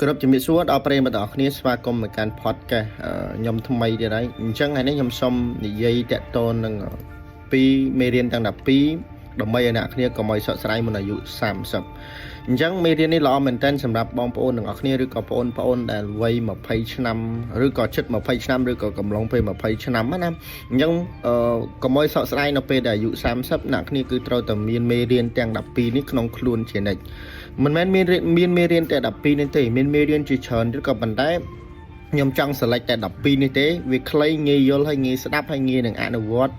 គ្រប់ជំរាបសួរដល់ប្រិយមិត្តទាំងអស់គ្នាស្វាគមន៍មកកាន់ podcast ខ្ញុំថ្មីទៀតហើយអញ្ចឹងថ្ងៃនេះខ្ញុំសូមនិយាយតាក់ទងនឹងពីមេរៀនទាំង12ដើម្បីឲ្យអ្នកគ្នាកុំឲ្យសោកស្ដាយមុនអាយុ30អញ្ចឹងមេរៀននេះល្អមែនទែនសម្រាប់បងប្អូនទាំងអស់គ្នាឬក៏បងប្អូនដែលវ័យ20ឆ្នាំឬក៏ជិត20ឆ្នាំឬក៏កំឡុងពេល20ឆ្នាំណាអញ្ចឹងកុំឲ្យសោកស្ដាយនៅពេលដែលអាយុ30អ្នកគ្នាគឺត្រូវតែមានមេរៀនទាំង12នេះក្នុងខ្លួនជានិច្ចមិនមែនមានមេរៀនតែ12នេះទេមានមេរៀនជាច្រើនទៀតក៏ប៉ុន្តែខ្ញុំចង់ select តែ12នេះទេវាខ្លីងាយយល់ហើយងាយស្ដាប់ហើយងាយនឹងអនុវត្ត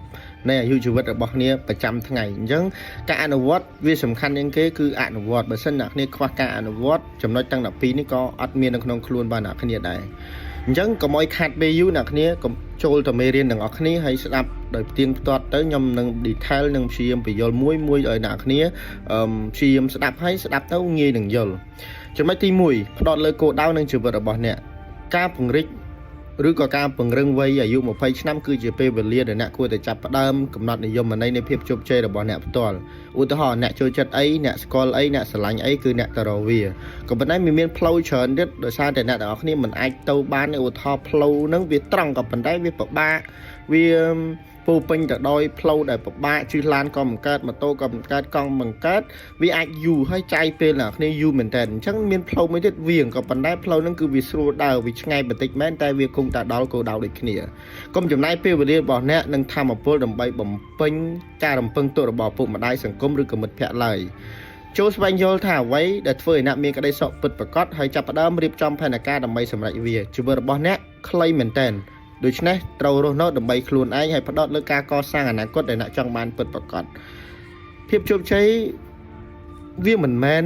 នៃអាយុជីវិតរបស់គ្នាប្រចាំថ្ងៃអញ្ចឹងការអនុវត្តវាសំខាន់ជាងគេគឺអនុវត្តបើសិនអ្នកគ្នាខ្វះការអនុវត្តចំណុចទាំង12នេះក៏អត់មាននៅក្នុងខ្លួនបានអ្នកគ្នាដែរអញ្ចឹងកុំឲ្យខាត់ពេលយូរអ្នកគ្នាកុំចូលទៅមេរៀនទាំងអស់គ្នាហើយស្ដាប់ដោយផ្ទៀងផ្ទាត់ទៅខ្ញុំនឹង detail នឹងព្យាយាមបញ្យល់មួយឲ្យអ្នកគ្នាព្យាយាមស្ដាប់ហើយស្ដាប់ទៅងាយនឹងយល់ចំណុចទី1ផ្ដោតលើគោលដៅនិងជីវិតរបស់អ្នកការពង្រីកឬក៏ការពង្រឹងវ័យអាយុ20ឆ្នាំគឺជាពេលវេលាដែលអ្នកគួរតែចាប់ផ្ដើមកំណត់និយមន័យនៃភាពជោគជ័យរបស់អ្នកផ្ទាល់ឧទាហរណ៍អ្នកចូលចិត្តអីអ្នកស្គាល់អីអ្នកស្រឡាញ់អីគឺអ្នកទៅរកវាក៏ប៉ុន្តែមានផ្លូវច្រើនទៀតដោយសារតែអ្នកទាំងអស់គ្នាមិនអាចទៅបានឧទាហរណ៍ផ្លូវហ្នឹងវាត្រង់ក៏ប៉ុន្តែវាពិបាកវាពោពេញទៅដោយផ្លូវដែលពិបាកជិះឡានក៏មិនកើតម៉ូតូក៏មិនកើតកង់មិនកើតវាអាចយូរហើយចាយពេលអ្នកគ្នាយូរមែនតើអញ្ចឹងមានផ្លូវមួយទៀតវាក៏ប៉ុន្តែផ្លូវហ្នឹងគឺវាស្រួលដើរវាឆ្ងាយបន្តិចមែនតែវាគង់តែដល់គោលដៅដូចគ្នាកុំចំណាយពេលវេលារបស់អ្នកនឹងធម្មពលដើម្បីបំពេញការរំពឹងទុករបស់ពុកម្ដាយសង្គមឬក៏មិត្តភ័ក្តិឡើយចូលស្វែងយល់ថាអ្វីដែលធ្វើឲ្យអ្នកមានក្តីសុខពិតប្រាកដហើយចាប់ផ្ដើមរៀបចំផែនការដើម្បីសម្រេចវាជីវិតរបស់អ្នកខ្លីមែនតើដូច្នេះត្រូវរស់នៅដើម្បីខ្លួនឯងហើយផ្ដោតលើការកសាងអនាគតដែលអ្នកចង់បានពិតប្រាកដភាពជោគជ័យវាមិនមែន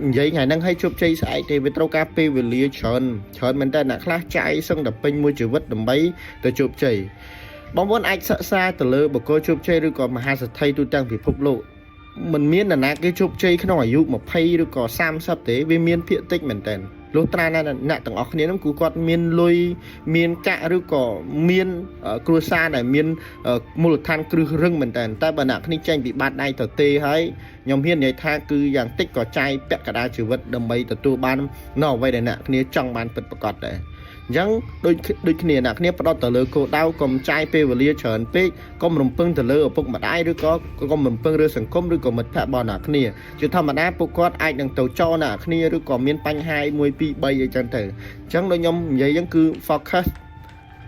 និយាយថ្ងៃហ្នឹងឲ្យជោគជ័យស្អែកទេវាត្រូវការពេលវេលាច្រើនមែនតើអ្នកខ្លះចាយសឹងតែពេញមួយជីវិតដើម្បីទៅជោគជ័យបងប្អូនអាចសិក្សាទៅលើបុគ្គលជោគជ័យឬក៏មហាសេដ្ឋីទូទាំងពិភពលោកមិនមាននរណាគេជោគជ័យក្នុងអាយុ20ឬក៏30ទេវាមានភាគតិចមែនតើលុះត្រាអ្នកទាំងអស់គ្នាហ្នឹងគឺគាត់មានលុយមានកាក់ឬក៏មានគ្រួសារដែលមានមូលដ្ឋានគ្រឹះរឹងមែនតើតែបើអ្នកគ្នាចេញពីបាតដៃទៅទេហើយខ្ញុំហ៊ាននិយាយថាគឺយ៉ាងតិចក៏ចាយពាក់កណ្ដាលជីវិតដើម្បីទទួលបាននៅអ្វីដែលអ្នកគ្នាចង់បានពិតប្រាកដដែរអញ្ចឹងដូចគ្នាអ្នកគ្នាផ្ដោតទៅលើគោលដៅកុំចាយពេលវេលាច្រើនពេកកុំរំពឹងទៅលើឪពុកម្ដាយឬក៏កុំរំពឹងលើសង្គមឬក៏មិត្តភក្តិរបស់អ្នកគ្នាជាធម្មតាពួកគាត់អាចនឹងទៅចោលអ្នកគ្នាឬក៏មានបញ្ហា1 2 3អីចឹងទៅអញ្ចឹងដូចខ្ញុំនិយាយអញ្ចឹងគឺ focus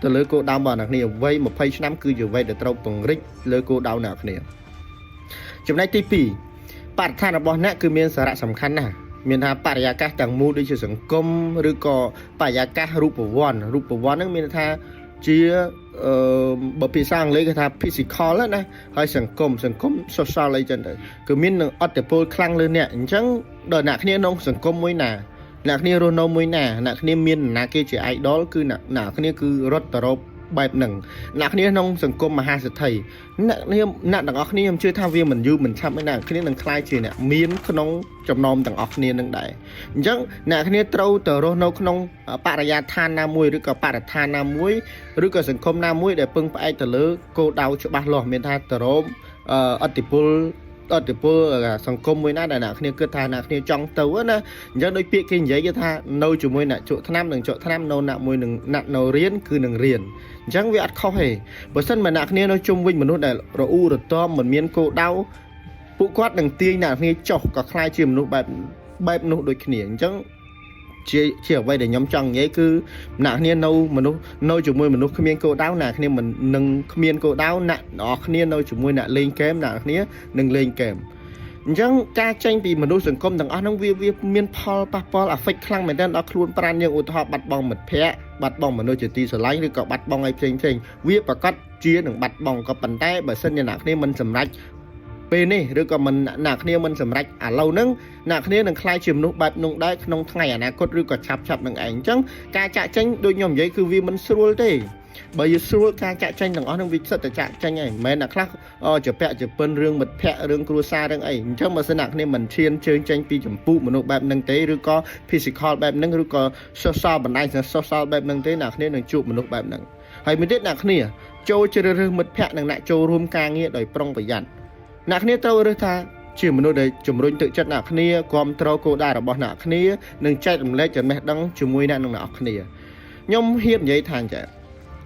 ទៅលើគោលដៅរបស់អ្នកគ្នាវ័យ20ឆ្នាំគឺជាវ័យដែលត្រូវពង្រីកលើគោលដៅអ្នកគ្នាចំណុចទី2បរិស្ថានរបស់អ្នកគឺមានសារៈសំខាន់ណាស់មានថាបរិយាកាសទាំងមូលដូចជាសង្គមឬក៏បរិយាកាសរូបវន្តហ្នឹងមានថាជាបើភាសាអង់គ្លេសគេថា physical ណាហើយសង្គម social អីចឹងទៅគឺមាននឹងអត្តពលខ្លាំងលើអ្នកអញ្ចឹងដល់អ្នកគ្នាក្នុងសង្គមមួយណាអ្នកគ្នារស់នៅមួយណាអ្នកគ្នាមានណាគេជា idol គឺអ្នកគ្នាគឺរត់ទៅរកបែបហ្នឹងអ្នកគ្នាក្នុងសង្គមមហាសេដ្ឋីអ្នកទាំងអស់គ្នាខ្ញុំជឿថាវាមិនយូរមិនឆាប់ទេអ្នកគ្នានឹងខ្លាយជាអ្នកមានក្នុងចំណោមទាំងអស់គ្នានឹងដែរអញ្ចឹងអ្នកគ្នាត្រូវទៅរស់នៅក្នុងបរិយាដ្ឋានណាមួយឬក៏បរិស្ថានណាមួយឬក៏សង្គមណាមួយដែលពឹងផ្អែកទៅលើគោលដៅច្បាស់លាស់មានថាទៅរកអតិពលសង្គមមួយណាដែលអ្នកគ្នាគិតថាអ្នកគ្នាចង់ទៅណាអញ្ចឹងដូចពាក្យគេនិយាយគេថានៅជាមួយអ្នកជក់ថ្នាំនិងជក់ថ្នាំនៅអ្នកមួយនឹងអ្នកនៅរៀនគឺនឹងរៀនអញ្ចឹងវាអត់ខុសទេបើសិនមកអ្នកគ្នានៅជុំវិញមនុស្សដែលរអ៊ូរទាំមិនមានគោលដៅពួកគាត់នឹងទាញអ្នកគ្នាចុះក៏ខ្លាចជាមនុស្សបែបនោះដូចគ្នាអញ្ចឹងជាអ្វីដែលខ្ញុំចង់និយាយគឺអ្នកគ្នានៅជាមួយមនុស្សគ្មានគោលដៅអ្នកគ្នាមិននឹងគ្មានគោលដៅអ្នកនរគ្នានៅជាមួយអ្នកលេងហ្គេមអ្នកគ្នានឹងលេងហ្គេមអញ្ចឹងការចេញពីមនុស្សសង្គមទាំងអស់ហ្នឹងវាមានផលប៉ះពាល់ affect ខ្លាំងមែនទែនដល់ខ្លួនប្រាណយើងឧទាហរណ៍បាត់បង់មិត្តភ័ក្តិបាត់បង់មនុស្សជាទីស្រឡាញ់ឬក៏បាត់បង់អីផ្សេងវាប្រកាសជានឹងបាត់បង់ក៏ប៉ុន្តែបើសិនជាអ្នកគ្នាមិនសម្រេចពេលនេះឬក៏មិនអ្នកគ្នាមិនសម្រេចឥឡូវហ្នឹងអ្នកគ្នានឹងខ្លាយជាមនុស្សបែបនោះដែរក្នុងថ្ងៃអនាគតឬក៏ឆាប់នឹងឯងអញ្ចឹងការចាក់ចេញដូចខ្ញុំនិយាយគឺវាមិនស្រួលទេបើយើងស្រួលការចាក់ចេញទាំងអស់ហ្នឹងវាសិតតែចាក់ចេញហើយមិនមែនអ្នកខ្លះជាពាក់ជាពិនរឿងមិត្តភ័ក្តិរឿងគ្រួសាររឿងអីអញ្ចឹងបើសិនអ្នកគ្នាមិនឈានជើងចេញពីចម្ពោះមនុស្សបែបហ្នឹងទេឬក៏ physical បែបហ្នឹងឬក៏ social បណ្ដាញ social បែបហ្នឹងទេអ្នកគ្នានឹងជួបមនុស្សបែបហ្នឹងហើយមួយទៀតអ្នកគ្នាចូលជ្រើសរើសមិត្តភ័ក្តិនិងអ្នកចូលរួមការងារដោយប្រុងប្រយ័ត្នអ្នកគ្នាត្រូវរើសថា ជាមនុស្សដែលជំរុញទឹកចិត្តអ្នកគ្នាគ្រប់គ្រងគោលដៅរបស់អ្នកគ្នានិងចែករំលែកចំណេះដឹងជាមួយអ្នកនឹងអ្នកគ្នាខ្ញុំហ៊ាននិយាយថាអញ្ចឹង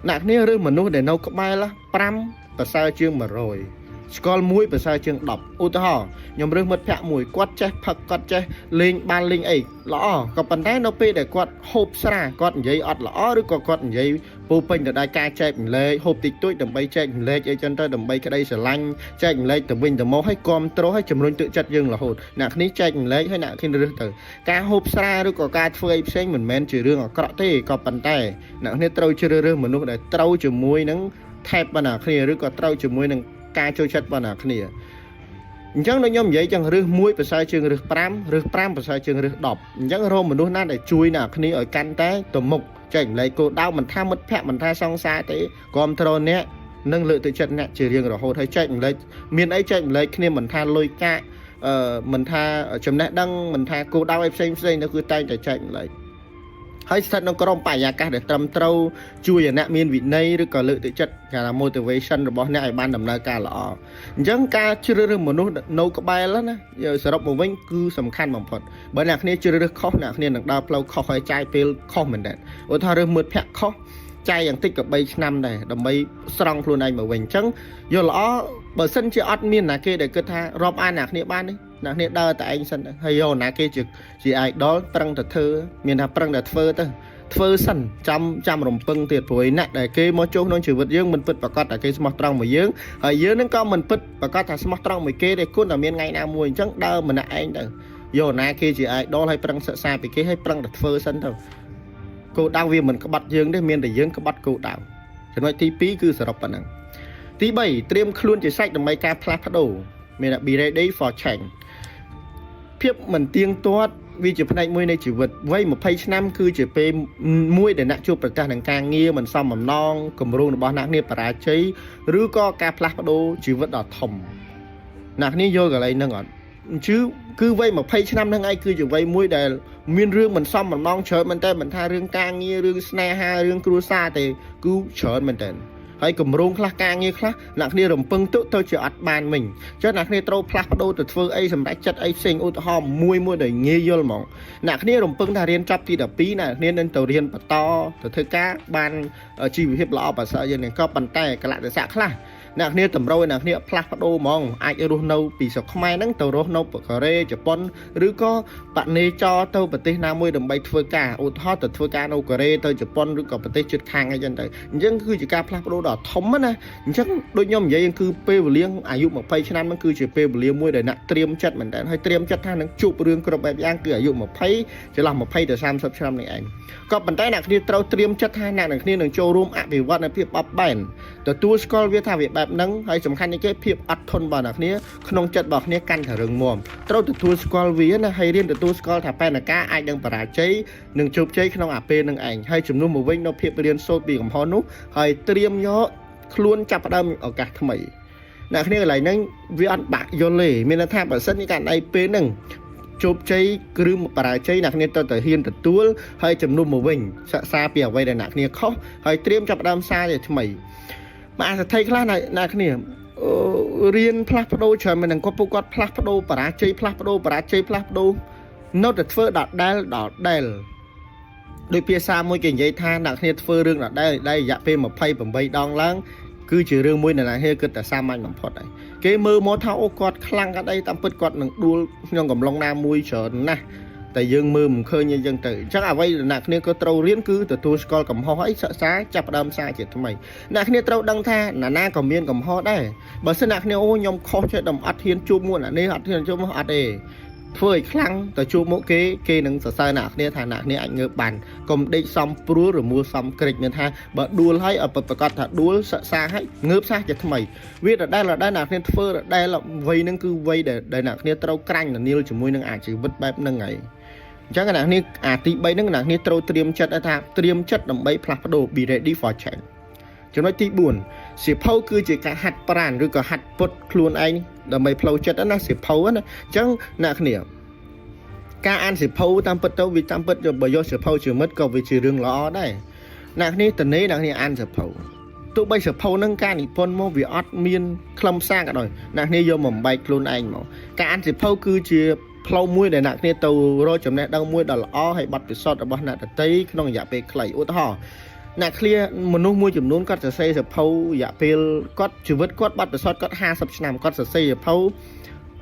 អ្នកគ្នាឬមនុស្សដែលនៅក្បែរ5ប្រសើរជាង100ស្គាល់1ប្រសើរជាង10ឧទាហរណ៍ខ្ញុំរើសមិត្តភក្តិមួយគាត់ចេះផឹកគាត់ចេះលេងបានលេងអីល្អក៏ប៉ុន្តែនៅពេលដែលគាត់ហូបស្រាគាត់និយាយអត់ល្អឬក៏គាត់និយាយពោពេញទៅដោយការចែករំលែកហូបតិចតួចដើម្បីចែករំលែកអីចឹងទៅដើម្បីក្តីស្រឡាញ់ចែករំលែកទៅវិញទៅមកឲ្យគ្រប់គ្រងឲ្យជំរុញទឹកចិត្តយើងរហូតអ្នកគ្នាចែករំលែកឲ្យអ្នកគ្នារើសទៅការហូបស្រាឬក៏ការធ្វើអីផ្សេងមិនមែនជារឿងអាក្រក់ទេក៏ប៉ុន្តែអ្នកគ្នាត្រូវជ្រើសរើសមនុស្សដែលត្រូវជាមួយនឹងថែបបណ្ណាគ្នាឬក៏ត្រូវជាមួយនឹងការចូលចិត្តបណ្ណាគ្នាអញ្ចឹងដូចខ្ញុំនិយាយចឹងរើស1ប្រសើរជាងរើស5រើស5ប្រសើរជាងរើស10អញ្ចឹងរកមនុស្សណាដែលជួយអ្នកគ្នាឲ្យកាន់តែទៅមុខចែករំលែកគោលដៅមិនថាមិត្តភក្តិមិនថាសង្សារទេគ្រប់គ្រងអ្នកនឹងលើកទឹកចិត្តអ្នកជារៀងរហូតហើយចែករំលែកមានអីចែករំលែកគ្នាមិនថាលុយកាក់មិនថាចំណេះដឹងមិនថាគោលដៅអីផ្សេងនោះគឺតែងតែចែករំលែកហើយស្ថិតក្នុងក្រមបរិយាកាសដែលត្រឹមត្រូវជួយឲ្យអ្នកមានវិន័យឬក៏លើកទឹកចិត្តគេថា motivation របស់អ្នកឲ្យបានដំណើរការល្អអញ្ចឹងការជ្រើសរើសមនុស្សនៅក្បែរណាសរុបមកវិញគឺសំខាន់បំផុតបើអ្នកគ្នាជ្រើសរើសខុសអ្នកគ្នានឹងដើរផ្លូវខុសហើយចាយពេលខុសមែនទេឧទាហរណ៍រើសមិត្តភក្តិខុសចាយយ៉ាងតិចក៏3ឆ្នាំដែរដើម្បីស្រង់ខ្លួនឯងមកវិញអញ្ចឹងយកល្អបើសិនជាអត់មានណាគេដែលគិតថារាប់អានអ្នកគ្នាបានទេអ្នកគ្នាដើរតែឯងសិនហើយយកណាគេជា idol ប្រឹងតែធ្វើមានថាប្រឹងតែធ្វើសិនចាំរំពឹងទៀតព្រោះឯអ្នកដែលគេមកចូលក្នុងជីវិតយើងមិនពិតប្រកបតែគេស្មោះត្រង់មួយយើងហើយយើងនឹងក៏មិនពិតប្រកបថាស្មោះត្រង់មួយគេទេគុណតែមានថ្ងៃណាមួយអញ្ចឹងដើរម្នាក់ឯងទៅយកណាគេជា idol ហើយប្រឹងសិក្សាពីគេហើយប្រឹងតែធ្វើសិនទៅគោលដៅវាមិនក្បត់យើងទេមានតែយើងក្បត់គោលដៅចំណុចទី2គឺសរុបប៉ុណ្ណឹងទី3ត្រៀមខ្លួនជាសាច់ដើម្បីការផ្លាស់ប្ដូរមាន be ready for change ភាពមិនទៀងទាត់វាជាផ្នែកមួយនៃជីវិតវ័យ20ឆ្នាំគឺជាពេលមួយដែលអ្នកជួបប្រទះនឹងការងារមិនសមបំណងគម្រោងរបស់អ្នកគ្នាបរាជ័យឬក៏ការផ្លាស់ប្ដូរជីវិតដ៏ធំអ្នកគ្នាយល់កន្លែងហ្នឹងអត់គឺវ័យ20ឆ្នាំហ្នឹងឯងគឺជាវ័យមួយដែលមានរឿងមិនសមបំណងច្រើនមែនតើមិនថារឿងការងាររឿងស្នេហារឿងគ្រួសារទេគឺច្រើនមែនតើហើយគម្រោងខ្លះការងារខ្លះអ្នកគ្នារំពឹងទុកទៅជាអត់បានមិញចុះអ្នកគ្នាត្រូវផ្លាស់ប្ដូរទៅធ្វើអីសម្រាប់ចិត្តអីផ្សេងឧទាហរណ៍មួយដែលងាយយល់ហ្មងអ្នកគ្នារំពឹងថារៀនចប់ទី12អ្នកគ្នានឹងទៅរៀនបន្តទៅធ្វើការបានជីវភាពល្អប្រសើរយ៉ាងនេះក៏ប៉ុន្តែកលៈទេសៈខ្លះអ្នកគ្នាតម្រូវឲ្យអ្នកគ្នាផ្លាស់ប្ដូរហ្មងអាចរស់នៅពីស្រុកខ្មែរហ្នឹងទៅរស់នៅកូរ៉េជប៉ុនឬក៏បណេចរទៅប្រទេសណាមួយដើម្បីធ្វើការឧទាហរណ៍ទៅធ្វើការនៅកូរ៉េទៅជប៉ុនឬក៏ប្រទេសជិតខាងអីចឹងទៅអញ្ចឹងគឺជាការផ្លាស់ប្ដូរដ៏ធំណាអញ្ចឹងដូចខ្ញុំនិយាយគឺពេលវេលាអាយុ20ឆ្នាំហ្នឹងគឺជាពេលវេលាមួយដែលអ្នកត្រៀមចិត្តមែនតើហើយត្រៀមចិត្តថានឹងជួបរឿងគ្រប់បែបយ៉ាងគឺអាយុ20ចន្លោះ20ទៅ30ឆ្នាំនេះឯងក៏ប៉ុន្តែអ្នកគ្នាត្រូវត្រៀមចិត្តថាអ្នកគ្នានឹងចូលរួមអភិវឌ្ឍនៅភាពបត់បែនទទួលស្គាល់វាថាវាបែបហ្នឹងហើយសំខាន់ជាងគេភាពអត់ធន់របស់អ្នកគ្នាក្នុងចិត្តរបស់គ្នាកាន់តែរឹងមាំត្រូវទទួលស្គាល់វាណាហើយរៀនទទួលស្គាល់ថាបែបណាការអាចនឹងបរាជ័យនិងជោគជ័យក្នុងអាពេលហ្នឹងឯងហើយជំនួសមកវិញនៅភាពរៀនសូត្រពីកំហុសនោះហើយត្រៀមយកខ្លួនចាប់ផ្ដើមឱកាសថ្មីអ្នកគ្នាកន្លែងហ្នឹងវាអត់បាក់យល់ទេមានន័យថាបើសិនជាករណីពេលហ្នឹងជោគជ័យឬបរាជ័យអ្នកគ្នាទៅហ៊ានទទួលហើយជំនួសមកវិញសិក្សាពីអ្វីដែលអ្នកគ្នាខុសហើយត្រៀមចាប់ផ្ដើមសារជាថ្មីមកអត្ថ័យខ្លះអ្នកគ្នារៀនផ្លាស់ប្ដូរច្រើនមិននឹងពួកគាត់ផ្លាស់ប្ដូរបរាជ័យផ្លាស់ប្ដូរនៅតែធ្វើដដែលដោយភាសាមួយគេនិយាយថាអ្នកគ្នាធ្វើរឿងដដែលរយៈពេល28ដងឡើងគឺជារឿងមួយដែលអ្នកគ្នាគិតតែសាមញ្ញបំផុតហើយគេមើលមកថាអូគាត់ខ្លាំងគាត់អីតាមពិតគាត់នឹងដួលក្នុងកំឡុងណាមួយច្រើនណាស់តែយើងមើលមិនឃើញអីចឹងទៅអញ្ចឹងអ្វីដែលអ្នកគ្នាក៏ត្រូវរៀនគឺទទួលស្គាល់កំហុសហើយសិក្សាចាប់ផ្ដើមសារជាថ្មីអ្នកគ្នាត្រូវដឹងថាណាក៏មានកំហុសដែរបើសិនអ្នកគ្នាអូខ្ញុំខុសចេះដំអត់ហ៊ានជួបមួយនេះអត់ហ៊ានជួបមកអត់ទេធ្វើឲ្យខ្លាំងទៅជួបមុខគេនឹងសរសើរអ្នកគ្នាថាអ្នកគ្នាអាចងើបបានកុំដេកសំព្រួលរមួលសំក្រិចមានថាបើដួលហើយឲ្យប្រកាសថាដួលសិក្សាឲ្យងើបសាសជាថ្មីវាដដែលអ្នកគ្នាធ្វើដដែលវ័យហ្នឹងគឺវ័យដែលអ្នកគ្នាត្រូវក្រាញ់នាលជាមួយនឹងអាជីវិតបែបហ្នឹងហើយអញ្ចឹងអ្នកនេះអាទី3ហ្នឹងអ្នកនេះត្រូវត្រៀមចិត្តថាត្រៀមចិត្តដើម្បីផ្លាស់ប្ដូរ be ready for change ចំណុចទី4សៀវភៅគឺជាការហាត់ប្រាណឬក៏ហាត់ពុតខ្លួនឯងដើម្បីផ្លូវចិត្តណាសៀវភៅណាអញ្ចឹងអ្នកគ្នាការអានសៀវភៅតាមពិតទៅវាតាមពិតបើយកសៀវភៅជាមិត្តក៏វាជារឿងល្អដែរអ្នកគ្នាតនេអ្នកគ្នាអានសៀវភៅ ទោះបីសភៅនឹងការនិពន្ធមកវាអត់មានខ្លឹមសារក៏ដោយអ្នកគ្នាយកមកបំបែកខ្លួនឯងមកការអានសភៅគឺជាផ្លូវមួយដែលអ្នកគ្នាទៅរកចំណេះដឹងមួយដ៏ល្អហើយបទពិសោធន៍របស់អ្នកដទៃក្នុងរយៈពេលខ្លីឧទាហរណ៍អ្នកឃ្លាមនុស្សមួយចំនួនគាត់សរសេរសភៅរយៈពេលគាត់ជីវិតគាត់បទពិសោធន៍គាត់50ឆ្នាំគាត់សរសេរសភៅ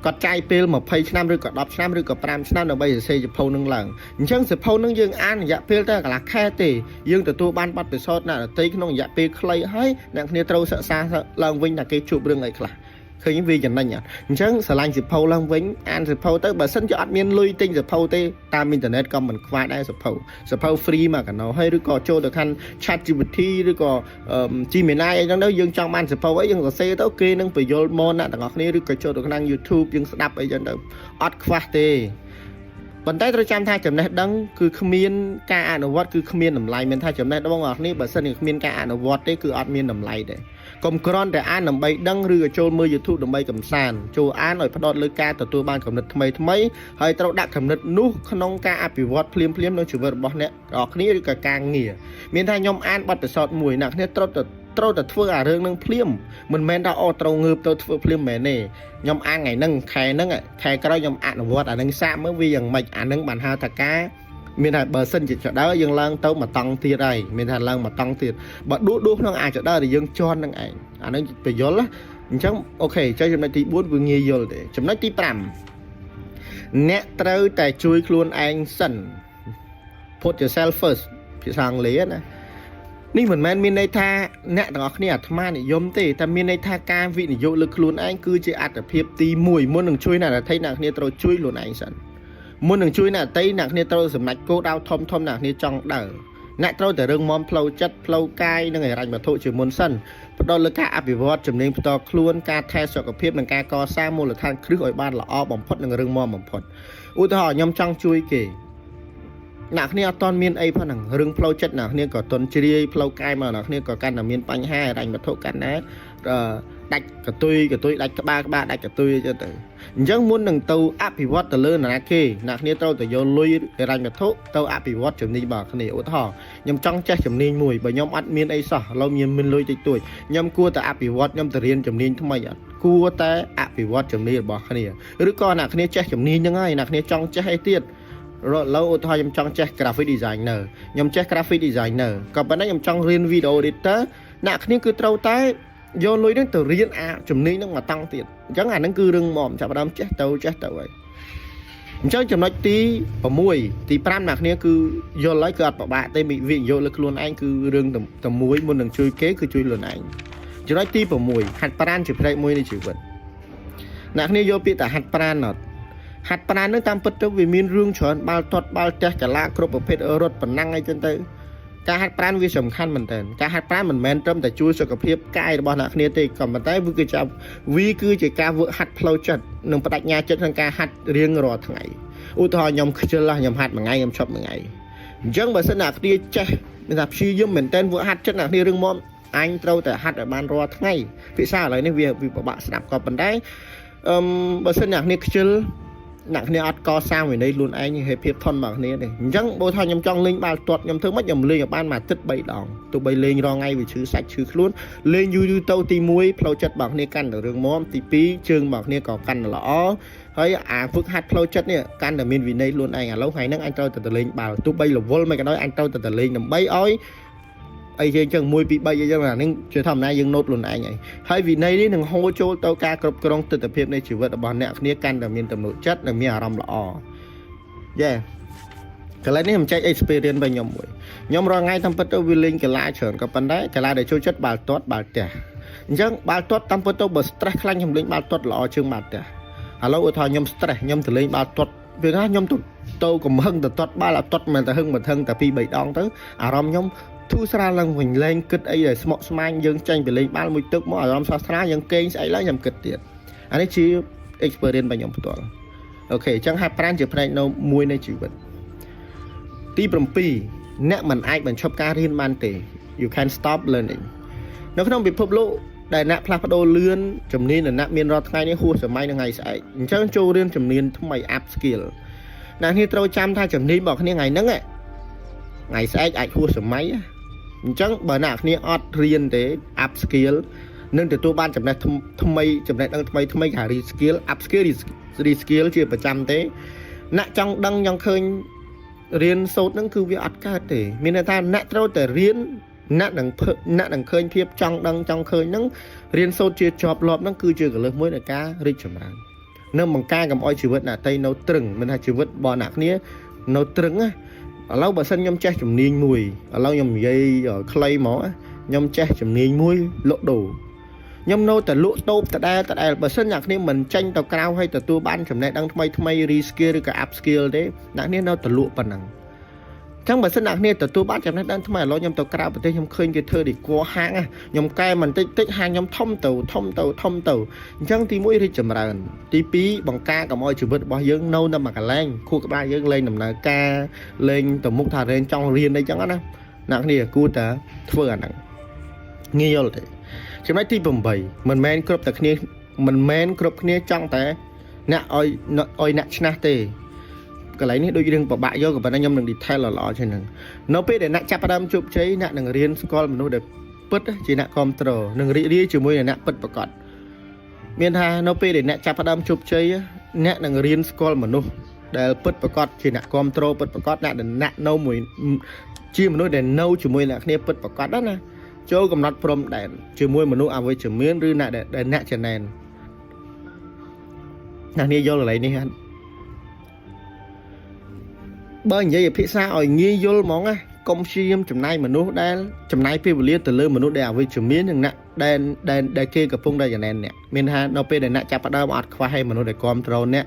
គាត់ចាយពេល20ឆ្នាំឬក៏10ឆ្នាំឬក៏5ឆ្នាំដើម្បីសរសេរសភៅនឹងឡើងអញ្ចឹងសភៅនឹងយើងអានរយៈពេលតែកន្លះខែទេយើងទទួលបានបទពិសោធន៍អ្នកដទៃក្នុងរយៈពេលខ្លីហើយអ្នកគ្នាត្រូវសិក្សាឡើងវិញថាគេជួបរឿងអីខ្លះឃើញវាចំណេញអញ្ចឹងស្រឡាញ់សភៅឡើងវិញអានសភៅទៅបើសិនជាអត់មានលុយទិញសភៅទេតាមអ៊ីនធឺណិតក៏មិនខ្វះដែរសភៅ free មកកណ្ដោហើយឬក៏ចូលទៅខាន់ ChatGPT ឬក៏ Gemini អីហ្នឹងទៅយើងចង់បានសភៅអីយើងសរសេរទៅគេនឹងបញ្យល់មកអ្នកទាំងអស់គ្នាឬក៏ចូលទៅក្នុង YouTube យើងស្ដាប់អីចឹងទៅអត់ខ្វះទេប៉ុន្តែត្រូវចាំថាចំណេះដឹងគឺគ្មានការអនុវត្តគឺគ្មានតម្លៃមានថាចំណេះដឹងរបស់អ្នកបើសិនជាគ្មានការអនុវត្តទេគឺអត់មានតម្លៃទេកុំគ្រាន់តែអានដើម្បីដឹងឬក៏ចូលមើល YouTube ដើម្បីកម្សាន្តចូលអានឲ្យផ្ដោតលើការទទួលបានគំនិតថ្មីហើយត្រូវដាក់គំនិតនោះក្នុងការអភិវឌ្ឍភ្លាមៗនៅជីវិតរបស់អ្នកទាំងអស់គ្នាឬក៏ការងារមានថាខ្ញុំអានបទពិសោធន៍មួយអ្នកគ្នាត្រូវតែធ្វើអារឿងនឹងភ្លាមមិនមែនថាអូត្រូវងើបទៅធ្វើភ្លាមមែនទេខ្ញុំអានថ្ងៃហ្នឹងខែហ្នឹងខែក្រោយខ្ញុំអនុវត្តអានឹងសាកមើលវាយ៉ាងម៉េចអានឹងបានហៅថាការមានថាបើសិនជាចដើយើងឡើងទៅមួយតង់ទៀតហើយមានថាឡើងមួយតង់ទៀតបើដួសក្នុងអាចចដើដែលយើងជន់នឹងឯងអានឹងបញ្យល់អញ្ចឹងអូខេចុះចំណុចទី4វាងាយយល់ទេចំណុចទី5អ្នកត្រូវតែជួយខ្លួនឯងសិន put yourself first ភាសាអង់គ្លេសណានេះមិនមែនមានន័យថាអ្នកទាំងអស់គ្នាអាត្មានិយមទេតែមានន័យថាការវិនិយោគលើខ្លួនឯងគឺជាអត្ថប្រយោជន៍ទី1មុននឹងជួយអ្នកដទៃអ្នកគ្នាត្រូវជួយខ្លួនឯងសិនមុននឹងជួយអ្នកដទៃអ្នកគ្នាត្រូវសម្រេចគោលដៅធំអ្នកគ្នាចង់ដើរអ្នកត្រូវតែរឹងមាំផ្លូវចិត្តផ្លូវកាយនិងហិរញ្ញវត្ថុជាមុនសិនផ្ដោតលើការអភិវឌ្ឍជំនាញផ្ទាល់ខ្លួនការថែសុខភាពនិងការកសាងមូលដ្ឋានគ្រឹះឲ្យបានល្អបំផុតនិងរឹងមាំបំផុតឧទាហរណ៍ខ្ញុំចង់ជួយគេអ្នកគ្នាអត់តមានអីផងហ្នឹងរឿងផ្លូវចិត្តអ្នកគ្នាក៏តន់ជ្រាយផ្លូវកាយមកអ្នកគ្នាក៏កាន់តែមានបញ្ហាហិរញ្ញវត្ថុកាន់តែដាច់កតុយដាច់ក្បាលដាច់កតុយអញ្ចឹងទៅអញ្ចឹងមុននឹងទៅអភិវឌ្ឍទៅលើអ្នកគេអ្នកគ្នាត្រូវតែយកលុយហិរញ្ញវត្ថុទៅអភិវឌ្ឍជំនាញរបស់គ្នាឧទាហរណ៍ខ្ញុំចង់ចេះជំនាញមួយបើខ្ញុំអត់មានអីសោះឥឡូវមានលុយតិចតួចខ្ញុំគួរតែអភិវឌ្ឍខ្ញុំទៅរៀនជំនាញថ្មីអត់គួរតែអភិវឌ្ឍជំនាញរបស់គ្នាឬក៏អ្នកគ្នាចេះជំនាញហ្នឹងហើយអ្នកគ្នាចង់ចេះអីទៀតឥឡូវឧទាហរណ៍ខ្ញុំចង់ចេះ graphic designer ខ្ញុំចេះ graphic designer ក៏ប៉ុន្តែខ្ញុំចង់រៀន video editor អ្នកគ្នាគឺត្រូវតែយកលុយហ្នឹងទៅរៀនជំនាញហ្នឹងមកតង់ទៀតអញ្ចឹងអាហ្នឹងគឺរឿងមកចាប់ផ្ដើមចេះទៅហើយអញ្ចឹងចំណុចទី6ទី5អ្នកគ្នាគឺយល់ហើយគឺអត់ពិបាកទេវិនិយោគលើខ្លួនឯងគឺរឿងតែមួយមុននឹងជួយគេគឺជួយខ្លួនឯងចំណុចទី6ហាត់ប្រាណជាផ្នែកមួយនៃជីវិតអ្នកគ្នាយកពាក្យថាហាត់ប្រាណអត់ហាត់ប្រាណនឹងតាមពិតទៅវាមានរឿងច្រើនបាល់ទាត់បាល់ទះកីឡាគ្រប់ប្រភេទរត់ប៉ុណ្ណឹងអីចឹងទៅការហាត់ប្រាណវាសំខាន់មែនតើការហាត់ប្រាណមិនមែនត្រឹមតែជួយសុខភាពកាយរបស់អ្នកគ្នាទេក៏ប៉ុន្តែវាគឺជាការវឹកហាត់ផ្លូវចិត្តនិងបដិញ្ញាចិត្តក្នុងការហាត់រៀងរាល់ថ្ងៃឧទាហរណ៍ខ្ញុំខ្ជិលខ្ញុំហាត់មួយថ្ងៃខ្ញុំឈប់មួយថ្ងៃអញ្ចឹងបើសិនអ្នកគ្នាចេះមានថាព្យាយាមមែនតើវឹកហាត់ចិត្តអ្នកគ្នារឿងមកអញត្រូវតែហាត់ឲ្យបានរាល់ថ្ងៃភាសាឥឡូវនេះវាពិបាកស្ដាប់ក៏ប៉ុន្តែបើសិនអ្នកគ្នាខ្ជិលអ្នកគ្នាអត់កសាងវិន័យខ្លួនឯងហើយភាពធន់របស់គ្នាទេអញ្ចឹងបើថាខ្ញុំចង់លេងបាល់ទាត់ខ្ញុំធ្វើម៉េចខ្ញុំលេងឲ្យបានមួយអាទិត្យ3ដងទោះបីលេងរងថ្ងៃវាឈឺសាច់ឈឺខ្លួនលេងយូរទៅទី1ផ្លូវចិត្តរបស់គ្នាកាន់តែរឹងមាំទី2ជើងរបស់គ្នាក៏កាន់តែល្អហើយអាហ្វឹកហាត់ផ្លូវចិត្តនេះកាន់តែមានវិន័យខ្លួនឯងឥឡូវថ្ងៃហ្នឹងអញត្រូវតែលេងបាល់ទោះបីរវល់មិនក៏ដោយអញត្រូវតែលេងដើម្បីឲ្យអីចឹង1 2 3អីចឹងអានេះជាធម្មតាយើងណូតខ្លួនឯងហើយវិន័យនេះនឹងហូរចូលទៅការគ្រប់គ្រងទិដ្ឋភាពនៃជីវិតរបស់អ្នកគ្នាកាន់តែមានទំនុកចិត្តនិងមានអារម្មណ៍ល្អកន្លែងនេះខ្ញុំចែក experience របស់ខ្ញុំមួយខ្ញុំរងថ្ងៃតាមពិតទៅវាលេងកីឡាច្រើនក៏ប៉ុន្តែកីឡាដែលចូលចិត្តបាល់ទាត់បាល់ទះអញ្ចឹងបាល់ទាត់តាមពិតទៅបើ stress ខ្លាំងខ្ញុំលេងបាល់ទាត់ល្អជាងបាល់ទះឥឡូវឧទាហរណ៍ខ្ញុំ stress ខ្ញុំទៅលេងបាល់ទាត់ពេលណាខ្ញុំទៅកំហឹងទៅទាត់បាល់អត់ទាត់មិនទៅហឹងមិនហឹងតែ2 3ដងទៅអារម្មណ៍ខ្ញុំធូរស្រាលឡើងវិញលេងគិតអីដែលស្មុគស្មាញយើងចាញ់ទៅលេងបាល់មួយទឹកមកអារម្មណ៍ស្រស់ស្រាលយើងកេងស្អីឡើងខ្ញុំគិតទៀតអានេះជា experience របស់ខ្ញុំផ្ទាល់អូខេអញ្ចឹងហាត់ប្រាណជាផ្នែកមួយនៃជីវិតទី7អ្នកមិនអាចបញ្ឈប់ការរៀនបានទេ you can stop learning នៅក្នុងពិភពលោកដែលអ្នកផ្លាស់ប្ដូរលឿនជំនាញដែលអ្នកមានរាល់ថ្ងៃនេះហួសសម័យនឹងថ្ងៃស្អែកអញ្ចឹងចូលរៀនជំនាញថ្មី up skill អ្នកនេះត្រូវចាំថាជំនាញរបស់គ្នាថ្ងៃហ្នឹងថ្ងៃស្អែកអាចហួសសម័យ chẳng bởi nạc nia ọt riêng để up skill nên từ tôi ban chậm này thâm mây chậm này đang thâm mây cả reskill up skill reskill chia phần trăm thế nạ trong đăng nhong khơi riêng sốt nó cứ việc ọt cả thể mình là ta nạ trâu để riêng nạ đằng khơi thiệp trong khơi nó riêng sốt chia chọp lọp nó cứ chưa cả lớp mới là cá rich chậm này nên bằng ca cầm oi chữ vật là tây nấu trứng mình hay chữ vật bò nạc nia nấu trứng á ở lâu bà sân nhom che chùm niên mùi ở lâu nhom dây ở clay mỏ nhom che chùm niên mùi lộ đồ nhom nô tại lụa tôm tại đây bà sân nhạc nên mình tranh tàu cao hay tàu tua ban chùm này đang thay reskill cả up skill đấy nãy nên nó tại lụa phần năng chẳng bà sân nạc nên tàu tua ban chùm này đang thay lo nhom tàu cao bà tây nhom khơi cái thơ để qua hang à nhom cay mình tích hang nhom thông tàu chẳng thì mũi thì chùm rần tí pí bằng ca cầm oi chùm vật bao dương nâu nằm mà cả lên khu các ba dương lên nằm là ca lên tầm mục thà lên trong riêng đây chẳng á nặng nè cú ta phơi nặng nghi rồi thế chỉ nói tí bầm bầy mình men crop tại kia mình men crop kia trong té nè oi nè chna tê cái lấy này đôi khi bảo bại vô của bạn anh em đừng đi thay lò trên này nó biết để nè chắp đâm chụp cháy nè đừng riêng scroll mình nó được bứt chỉ nè control đừng đi chỉ môi nè bứt bật cọt miền Hà nó biết để nè chắp đâm chụp cháy nè đừng riêng scroll mình nó để bứt bật cọt chỉ nè control bứt bật cọt nè đừng nè nâu mùi chi mình nó để nâu chỉ môi nè kia bứt bật cọt đó nè chỗ cầm nát prom để chỉ môi mình nó à với chỉ miếng rư nè để nè trên nền nè đi vô là lấy đi anh bởi vậy phía xa ở nghi vô món á công xiêm chùm này mà nó đang chùm này phía liệt từ lơ mà nó đèo với chùm miếng nè đèn kia gặp phong đây giờ nè miền Hà nó pe để nè chắp đao ọt khoa hay mà nó để control nè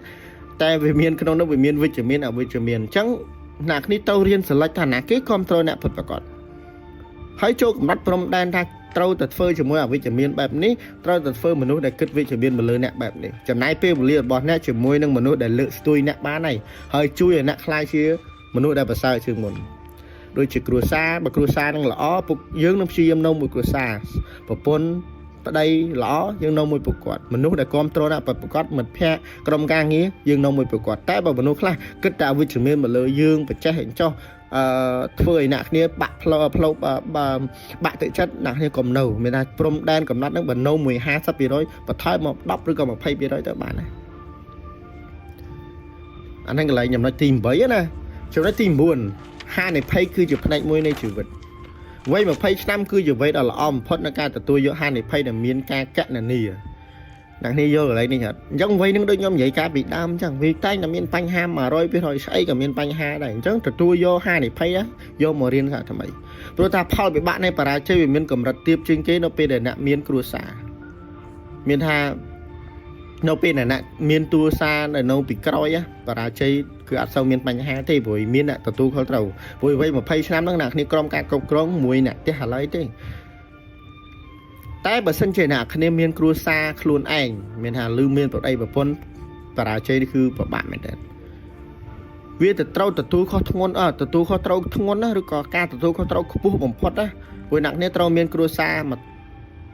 tại vì miền cái nó về miền với chùm miếng ở với chùm miền trắng nạc ní tàu riêng sẽ lấy thằng nè cái control nè phật và còn hãy cho mắt prom đen ra trâu tật phơi chùm môi ở với chùm miếng bẹp ní trâu tật phơi mà nó để kết với chùm miếng mà lơ nè bẹp này chùm này pe liệt bọt nè chùm môi nâng mà nó để lựa tôi nè ba này hơi chui ở nè khai chia mình nuôi đã bớt sai chưa muốn đôi chỉ cua sa đang lõ bục dương nông xiêm nông mùi cua sa và pôn ở đây lõ dương nông mùi bục quạt mình nuôi đã control đã bật quạt mình phe cầm gang nghĩa dương nông mùi bục quạt tại bảo mình nuôi khác kết tạo với chữ miên mà lơ dương và che hiện cho phơi nạc nia bạc tự chất nạc nia cầm nâu mình là prom đen cầm nát nó bẩn nâu 12 sắp bị rồi và thay một đắp rồi còn một phay bị rồi các bạn này anh anh lại nhầm nói tìm bấy nè cho nó tìm buồn hai này pay cứ chụp này môi này chịu vật vậy mà pay năm cứ chụp vậy đó là om phật nó ca từ tôi vô hai này pay là miên ca cắt là nì đằng này vô lại này nhở giống vậy những đôi nhóm vậy ca bị đam chẳng vì tay là miên panh ham mà rồi biết rồi xây cả miên panh ha này chứ từ tôi vô hai này pay á vô mà riêng cả thằng mày tôi ta phao bị bạn này para chơi vì miên cầm đặt tiếp trên cái nó pe để nạ miên cua xả miên ha nó pe này nạ miên tua xa để nó bị coi á para chơi cứ ăn sau miền Bắc ha thì với miền nè tụi tôi khó trầu với vậy mà pay năm nặng ni crom cả cục crom mùi nè thế hả lấy thế tại bờ sân chơi nè khi miền cua sa luôn ảnh miền Hà lưu miền vào đây và pon para chơiคือbạn mình đấy vì tụi tôi khó thôn tụi tôi khó trâu thôn á rồi có ca tụi tôi khó trâu khu bom phật á với nặng nè trâu miền cua sa mà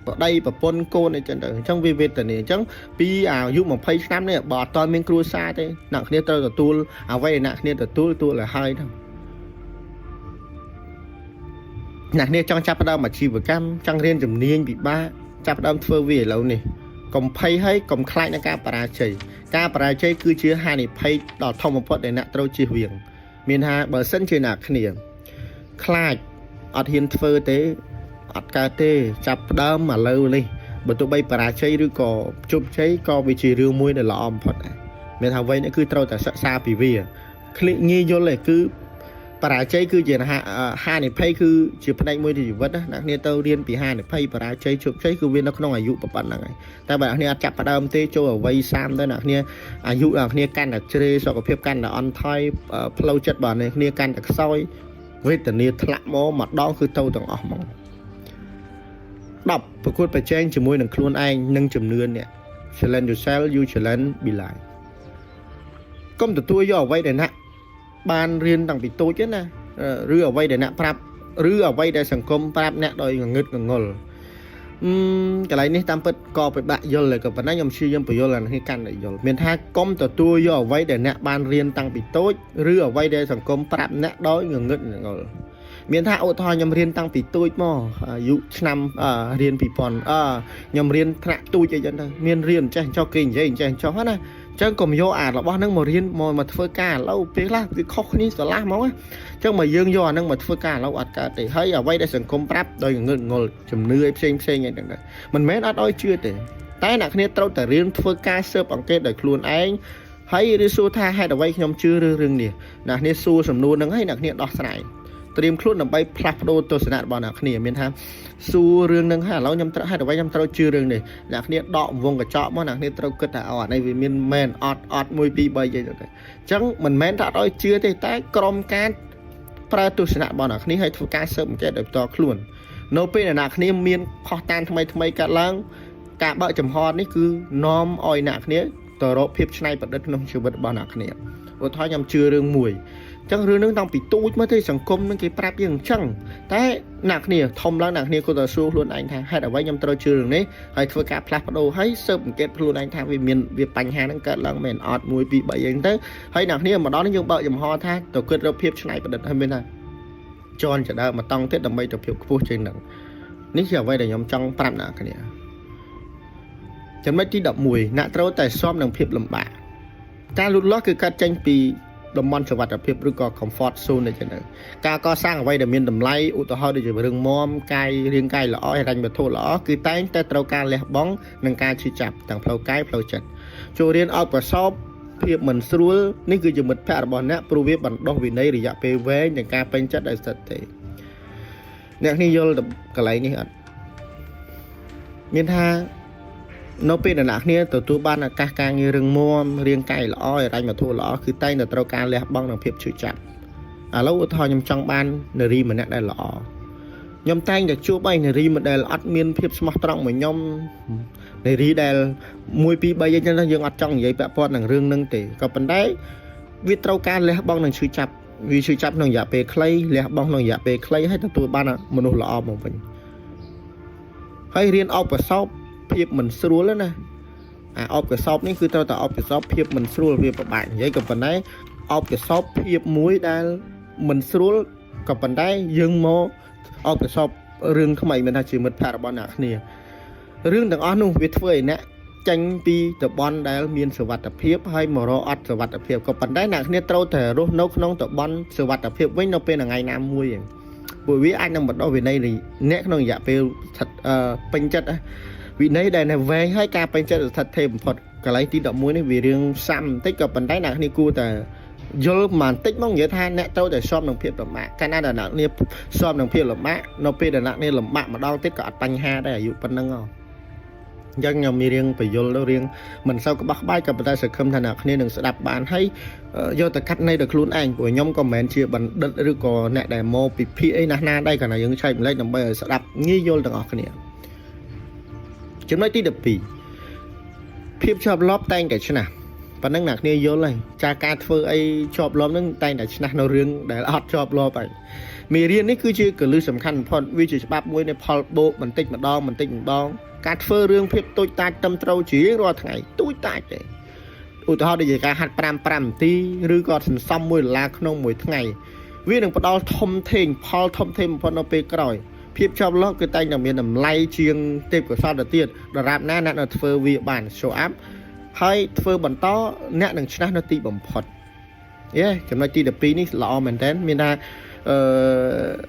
ở đây và pon cô này chân đời trong vi việt này chẳng pi giúp một pay năm này bỏ toàn miền cua sa thế nặng nè trâu tụi tôi vậy nặng nè tụi tôi là hai thôi nặng nè trong chắp đâu mà chi vừa cam trong riêng chùm niên bị ba chắp đâu phơi về lâu này còn pay hay còn khai nó cá para chơi cứ chia hai này pay đỏ thông một phật để nặng trâu chi huyền miền Hà bờ sân chơi nặng này khai ở hiên phơi thế ca tê chắp đâm mà lâu đi bởi tụi bay para chơi rồi có chụp chơi có vị trí riêu mũi để lọ om phật mình thằng vay nó cứ trâu tại xa vì vì nghi vô lại cứ para chơi cứ chỉ là hai này pay cứ chỉ phần này mũi thì vật đó nãy nên tao điên vì hai này pay para chơi chụp chơi cứ viên nó không ai dụ bận này tại bạn này chắp đâm tê cho ở vay sam đó nãy dụ là này can là chơi so với phép can là on thay flow chất bản này này can là soi với tình yêu thạ mó mặt đó cứ tao từng mong đọc và cốt phải tranh chỉ môi nâng khuôn anh nâng chùm nươn nè challenge yourself you challenge be lại công từ tôi do ở vay để nè ban riêng đằng bị tôi chết nè rư ở vay để nè prap rư ở vay để sản công prap nè đòi ngứt ngol cái này tam bật co phải bạn vô lại cái vấn đề nhom suy nhom phải vô là cái căn này vô miền Tha công từ tôi do ở vay để nè ban riêng tăng bị tôi rư ở vay để sản công prap nè đòi ngứt ngol miền tha ô thoi nhầm riêng tăng bị tôi mò dụ năm riêng bị còn nhầm riêng thạ tôi chơi chân miền riêng chơi cho kinh chơi cho hết này chân còn vô là bao năng mà riêng mà phơi cá lâu biết là việc khó ní sợ lá máu á chân mà dương vô năng mà phơi cá lâu cả để thấy ở vay đây sừng công prap đôi ngồi chùm nưa xem như thế này mình mấy đã đôi chưa để tái nạc này trâuแต่ riêng phơi cá sơ bằng cái đời luôn anh hay đi xua tha hay là vay nhom chưa rương nè nạc này xua sầm nua nâng hay nạc này đọt sải เตรียมคลุ้นนำไปพลัดโดตัวสนัดบอลนักเนี่ยมีทั้งสู้เรื่องนึงฮะเรายำให้แต่ไว้ยำเราชื่อเรื่องนี่นักเนี่ยดอกวงกับเจาะมันนักเนี่ยเราเกิดแต่อ่อนในวิมินแมนอดมวยปีใบใหญ่เลยจังมันแมนถ้าเราเชื่อแต่กรมการประตูสนัดบอลนักนี้ให้ทุกการเสริมแก่เด็กตัวคลุ้นโนเป็นนักเนี่ยมีนพอตานทำไมกันล่างการเบาจำฮอดนี่คือน้อมอ้อยนักเนี่ยตัวรบเพียบชนัยประดิษฐ์น้องชื่อบัดบอลนักเนี่ยโอ้ท้อยยำชื่อเรื่องมวย จังเรื่องนึงต้องปิดตู้มาที่สังคมนั่นคือปรับยังจังแต่หนักเนี่ยทอมแล้วหนักเนี่ยก็ต่อสู้ล้วนอันทางให้แต่ไว้ยำตรชื่อเรื่องนี้ให้ทำการพลัดโดให้เสริมเก็บล้วนอันทางวิมีนวิปัญหานั่งเกิดลังเหม็นอดมวยปีใบยังเต้ให้หนักเนี่ยมาดอนนี่ยังเบาจำฮอท่าตัวเกิดเราเพียบชนัยประดิษฐ์ให้เป็นไงจอนจะได้มาต้องเทศดำไม่ตัวเพียบผู้เชิงหนังนี่จะไว้แต่ยำจังปรับหนักเนี่ยฉันไม่ที่ดับมวยหนักเราแต่ซ้อมหนังเพียบลำบากการลุ้นล้อคือการจังปีดมอนสวัสดิ์เพียบหรือก็คอมฟอร์ตโซนในจังเลยการก่อสร้างไว้เดี๋ยวมีดำไล่อุตสาหะเดี๋ยวจะเรื่องมอมไก่เรียงไก่หล่อให้รันแบบโทษหล่อคือแต่งแต่ตระการเลี้ยบ้องนังการชี้จับต่างเพลาไก่เพลาจัดโจเรียนเอากระสอบเพียบเหมือนสรุลนี่คือจะเหมือนแพร่บอลเนี่ยปรูเวบันดองวินัยระยะเปเว้อย่างการเป็นจัดได้สติเนี่ยนี่โยนแบบกระไรนี่อัดมีท่าโนเป็นหนักเนี่ยตัวบ้านการเรื่องมอมเรียงไก่หล่ออะไรมาทั่วหล่อคือใต้แต่ตระการเลี้ยบ้องนังเพียบช่วยจับแล้วทอยยำจังบ้านเนรีมันเนี่ยได้หล่อยำใต้จากชั่วไปเนรีมันได้อัดเมียนเพียบสมัครตรงเหมือนยำเนรีได้มวยปีใบยันยังอัดจังใหญ่แบบพอหนังเรื่องนึงตีก็เป็นได้วิตระการเลี้ยบ้องนังช่วยจับวิช่วยจับนังอย่าไปใครเลี้ยบ้องนังอย่าไปใครให้ตัวบ้านมนุษย์หล่อมองไปให้เรียนเอาไปสอบเพียบเหมือนสรุปแล้วนะเอาไปสอบนี่คือเราแต่เอาไปสอบเพียบเหมือนสรุปเพียบประบาดใหญ่กับปันได้เอาไปสอบเพียบมวยได้เหมือนสรุปกับปันได้ยังโมเอาไปสอบเรื่องทำไมมันทำชีวิตแพร่บอลหนักเนี่ยเรื่องต่างอ้อนุ่งวิทย์เฟยเนี่ยจังปีแต่บอลได้มีสวัสดิ์เพียบให้มรอดสวัสดิ์เพียบกับปันได้หนักเนี่ยเราแต่รู้นกน้องแต่บอลสวัสดิ์เพียบไว้เราเป็นยังไงน้ำมวยบุญวิอันนั้นหมดเอาไปในนี่เนี่ยน้องอยากไปเป็นจัดวินัยได้ในเวให้การเป็นจัดทัดเทมพอดกระไรที่ดอกมวยในวิเรื่องซ้ำtíchกับปันได้หนักนี่กูแต่โยนมันtíchมองเยอะท่านเนี่ยเราแต่ชอบหนังเพียบหลับมะการน่าหนักเนี่ยชอบหนังเพียบหลับมะเราเป็นหนักเนี่ยหลับมะมาดองtíchกับปัญหาได้อยู่ปันนั่งเอายังยังมีเรื่องไปโยนแล้วเรื่องมันเศร้ากับบักใบกับปัจจัยสังคมถนัดนี่หนึ่งสดับบานให้โยแต่คัดในเด็กลุ้นเองcủa nhóm comment chia bằng đấtหรือก็เนี่ยแต่โมปิพีไอ้หน้าได้กันนะยังใช้เป็นเลขนำไปสดับงี้โยนต่างออกเนี่ยจนไม่ตีดับปีเพียบชอบรอบแต่งกับชนะปันนั่งหนักเนี่ยเยอะเลยจากการเฟอไอชอบรอบนั่งแต่งแต่ชนะเราเรื่องแต่อดชอบรอบไปมีเรียนนี่คือชื่อเกิดลือสำคัญพอวิจิตรบับมวยในพอลโบมันติดมาดองมันติดมาดองการเฟอเรื่องเพียบตัวตาจำเราจีรอไงตัวตาเลยอุตสาหะในการหัดปรำตีหรือก็สันซ้ำมวยลาขนมมวยทั้งไงวิ่งหนึ่งปดอลทมเทงพอลทมเทงพอเราไปกร่อยเพียบชอบล้อคือแต่งอย่างมีน้ำไล่เชียงเต็มกับซอสเตียดระดับหน้านั่นเฟอร์วีบานโชว์อัพให้เฟอร์บันต้อเนี่ยหนึ่งชนะนาทีบ่มพอดเย้จำนวนตีเดปีนี่หล่อเหมือนกันมีนา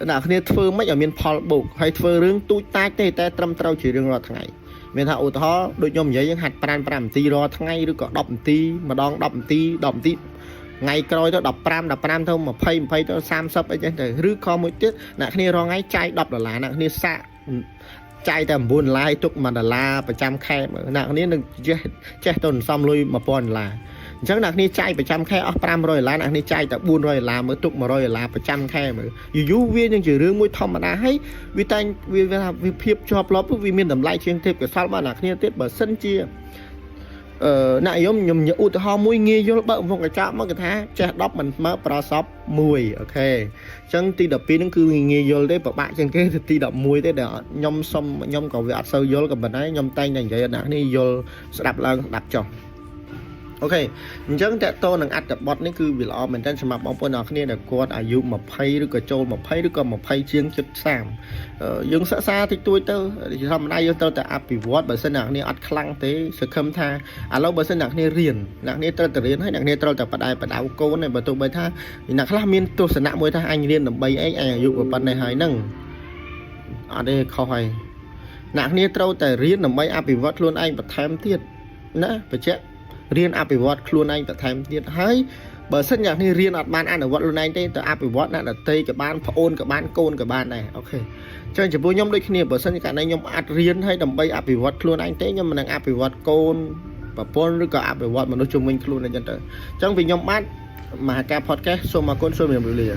หนักเนี่ยเฟอร์ไม่อย่างมีพอลบุกให้เฟอร์เรื่องตุ้ยตาเตะแต่ตรำเต้าจีเรื่องรอทั้งไงมีนาอุทธรโดยยมใหญ่ยังหัดปรำตีรอทั้งไงหรือก็ดอกตีมาดองดอกตีไงกรอยตัวดับปรามเท่ามาเพย์ตัวซ้ำซับไอ้เจ้าแต่หรือคอมวยเตี้ยนักนี่รอไงใจดับดอลลาร์นักนี่สะใจแต่บุญลายทุกมาดอลลาร์ประจำแค่นักนี่หนึ่งเจ้าต้นซ้ำลุยมาปอนลาจังนักนี่ใจประจำแค่ปราม100 ล้านนักนี่ใจแต่บุญ100 ล้านเมื่อทุกมา100 ล้านประจำแค่เมื่ออยู่เวียนยังจืดเรื่องมวยธรรมดาให้วิตัยวิเพียบชอบล้อพวกวิมีนดำไล่เชียงเทพกับซ้ำมานักนี่เตี้ยแบบเส้นเจียนายยมอุตหะมวยงี้ยลเบิ่งพวกกระจามันกระทะจะดับมันมาปลาซับมวยโอเคจังตีดับปีนั่นคืองี้ยลได้ปะปะจังแค่ตีดับมวยได้เดี๋ยวยมซ้ำยมกับวิอัดเซลยลกับแบบนั้นยมแต่งอย่างใจหนักนี่ยลสดับล่างดับจ่อ អូខេអញ្ចឹងតើតើនឹងអត្ថបទនេះគឺវាល្អមែនទែនសម្រាប់បងប្អូនអរគ្នាដែលគាត់អាយុ20ឬក៏ចូល20ឬក៏20ជាងជិត30យើងសិក្សាតិចតួចទៅធម្មតាយើងត្រូវតែអភិវឌ្ឍបើសិនអ្នកគ្នាអត់ខ្លាំងទេសង្ឃឹមថាឥឡូវបើសិនអ្នកគ្នារៀនអ្នកគ្នាត្រូវតែរៀនហើយអ្នកគ្នាត្រូវតែបដៅកូនហើយបើទោះបីថាអ្នកខ្លះមានទស្សនៈមួយថាអញរៀនដើម្បីអីអញអាយុប៉ុណ្ណេះហើយហ្នឹងអត់ទេខុសហើយអ្នកគ្នាត្រូវតែរៀនដើម្បីអភិវឌ្ឍខ្លួនឯងបន្ថែមទៀតណាបញ្ជាក់រៀនអភិវឌ្ឍខ្លួនឯងបន្ថែមទៀតហើយបើសិនអ្នកនេះរៀនអត់បានអនុវត្តខ្លួនឯងទេទៅអភិវឌ្ឍអ្នកដទៃក៏បានប្អូនក៏បានកូនក៏បានដែរអូខេចឹងចំពោះខ្ញុំដូចគ្នាបើសិនកាលណាខ្ញុំអត់រៀនហើយដើម្បីអភិវឌ្ឍខ្លួនឯងទេខ្ញុំមិននឹងអភិវឌ្ឍកូនប្រពន្ធឬក៏អភិវឌ្ឍមនុស្សជុំវិញខ្លួនអីចឹងទៅចឹងពីខ្ញុំបាទមហាការ podcast សូមអរគុណសូមជម្រាបលា